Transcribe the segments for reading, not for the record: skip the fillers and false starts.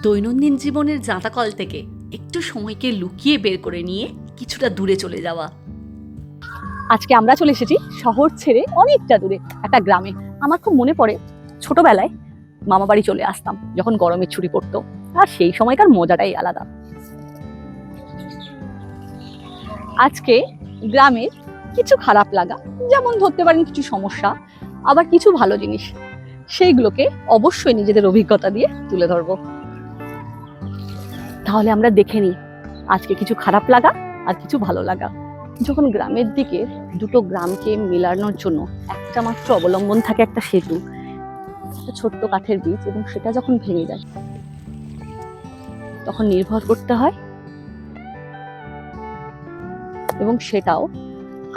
দৈনন্দিন জীবনের জাঁতাকল থেকে একটু সময়কে লুকিয়ে বের করে নিয়ে কিছুটা দূরে চলে যাওয়া। আজকে আমরা চলে এসেছি শহর ছেড়ে অনেকটা দূরে একটা গ্রামে। আমার খুব মনে পড়ে ছোটবেলায় মামা বাড়ি চলে আসতাম যখন গরমের ছুটি পড়তো, আর সেই সময়কার মজাটাই আলাদা। আজকে গ্রামের কিছু খারাপ লাগা, যেমন ধরতে পারেন কিছু সমস্যা, আবার কিছু ভালো জিনিস, সেইগুলোকে অবশ্যই নিজেদের অভিজ্ঞতা দিয়ে তুলে ধরবো। তাহলে আমরা দেখে নিই আজকে কিছু খারাপ লাগা আর কিছু ভালো লাগা। যখন গ্রামের দিকে দুটো গ্রামকে মেলানোর জন্য একটা মাত্র অবলম্বন থাকে একটা সেতু, একটা ছোট্ট কাঠের বীজ, এবং সেটা যখন ভেঙে যায় তখন নির্ভর করতে হয়, এবং সেটাও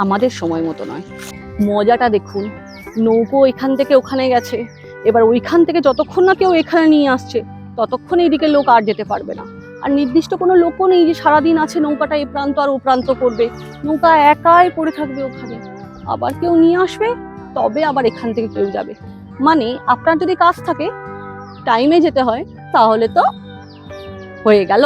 আমাদের সময় মতো নয়। মজাটা দেখুন, নৌকো এখান থেকে ওখানে গেছে, এবার ওইখান থেকে যতক্ষণ না কেউ এখানে নিয়ে আসছে ততক্ষণ এইদিকে লোক আর যেতে পারবে না। আর নির্দিষ্ট কোনো লোকও নেই যে সারাদিন আছে নৌকাটা এ প্রান্ত আর ও প্রান্ত করবে, নৌকা একাই পড়ে থাকবে ওখানে, আবার কেউ নিয়ে আসবে তবে আবার এখান থেকে কেউ যাবে। মানে আপনার যদি কাজ থাকে, টাইমে যেতে হয়, তাহলে তো হয়ে গেল।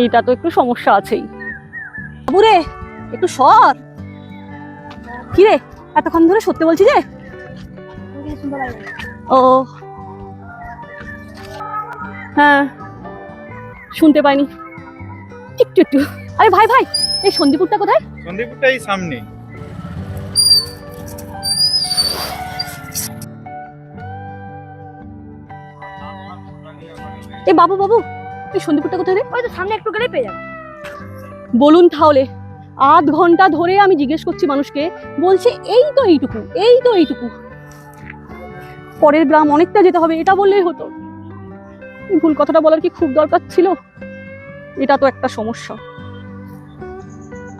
এটা তো একটু সমস্যা আছেই। বাবুরে একটু সর। কি রে, এতক্ষণ ধরে সত্যি বলছি যে? ও হ্যাঁ, শুনতে পাইনি, একটু একটু। আরে ভাই ভাই, এই সন্দীপুরটা কোথায়? সন্দীপুরটা এই সামনে। এই বাবু বাবু, এই সন্দীপুরটা কোথায় রে? ওই তো সামনে একটু গেলেই পেয়ে যাবে। বলুন তাহলে। আধ ঘন্টা ধরে আমি জিজ্ঞেস করছি মানুষকে, বলছে এই তো এইটুকু, এই তো এইটুকু। পরের গ্রাম অনেকটা যেতে হবে, এটা বললেই হতো। এই ভুল কথাটা বলার কি খুব দরকার ছিল? এটা তো একটা সমস্যা।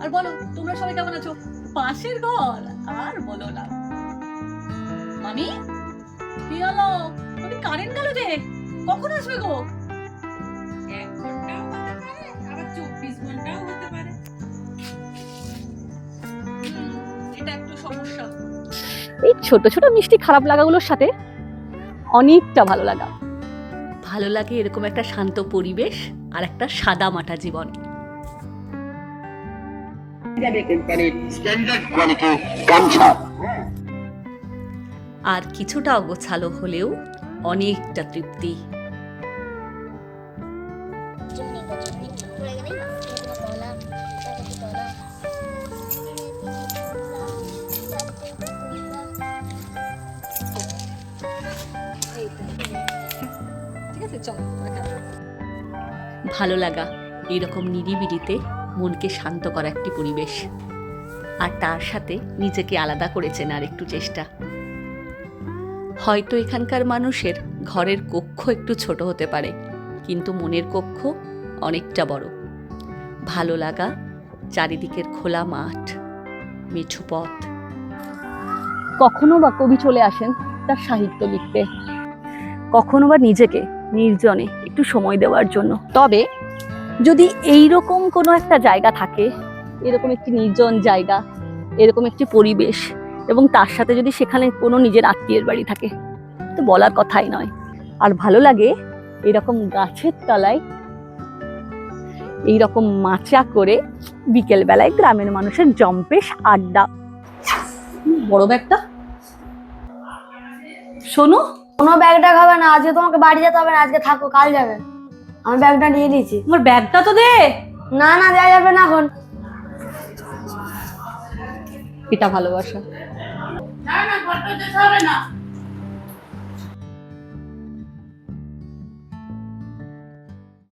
আর বলো, তোমরা সবাই কেমন আছো? পাশের ঘর আর বলো না। মামি, কি হলো? তুমি কারেন্ট গেল যে, কখন আসবে গো? 1 ঘন্টাও হতে পারে, আবার 24 ঘন্টাও হতে পারে। এটা একটু সমস্যা। এই ছোট ছোট মিষ্টি খারাপ লাগাগুলোর সাথে অনেকটা ভালো লাগা। ভালো লাগে এরকম একটা শান্ত পরিবেশ আর একটা সাদা মাটা জীবন। আর কিছুটা অগোছালো হলেও অনেকটা তৃপ্তি। ভালো লাগা এরকম নিরিবিলিতে মনকে শান্ত করা একটি পরিবেশ, আর তার সাথে নিজেকে আলাদা করে চেনার একটু চেষ্টা। হয়তো এখানকার মানুষের ঘরের কক্ষ একটু ছোট হতে পারে, কিন্তু মনের কক্ষ অনেকটা বড়। ভালো লাগা, চারিদিকের খোলা মাঠ, মিঠু পথ। কখনো বা কবি চলে আসেন তার সাহিত্য লিখতে, কখনো বা নিজেকে নির্জনে একটু সময় দেওয়ার জন্য। তবে যদি এইরকম কোনো একটা জায়গা থাকে, এরকম একটি নির্জন জায়গা, এরকম একটি পরিবেশ, এবং তার সাথে যদি সেখানে কোনো নিজের আত্মীয়ের বাড়ি থাকে, তো বলার কথাই নয়। আর ভালো লাগে এরকম গাছের তলায় এইরকম মাচা করে বিকেল বেলায় গ্রামের মানুষের জম্পেশ আড্ডা। বড় ব্যাগটা শোনো, কোনো ব্যাগটা খাবে না, আজকে তোমাকে বাড়ি যেতে হবে না, আজকে থাকো, কাল যাবে। আমি ব্যাগটা নিয়ে দিয়েছি। আমার ব্যাগটা তো দে। না না, দেওয়া যাবে না এখন। এটা ভালোবাসা। না না, ঘরটা যেতে হবে না।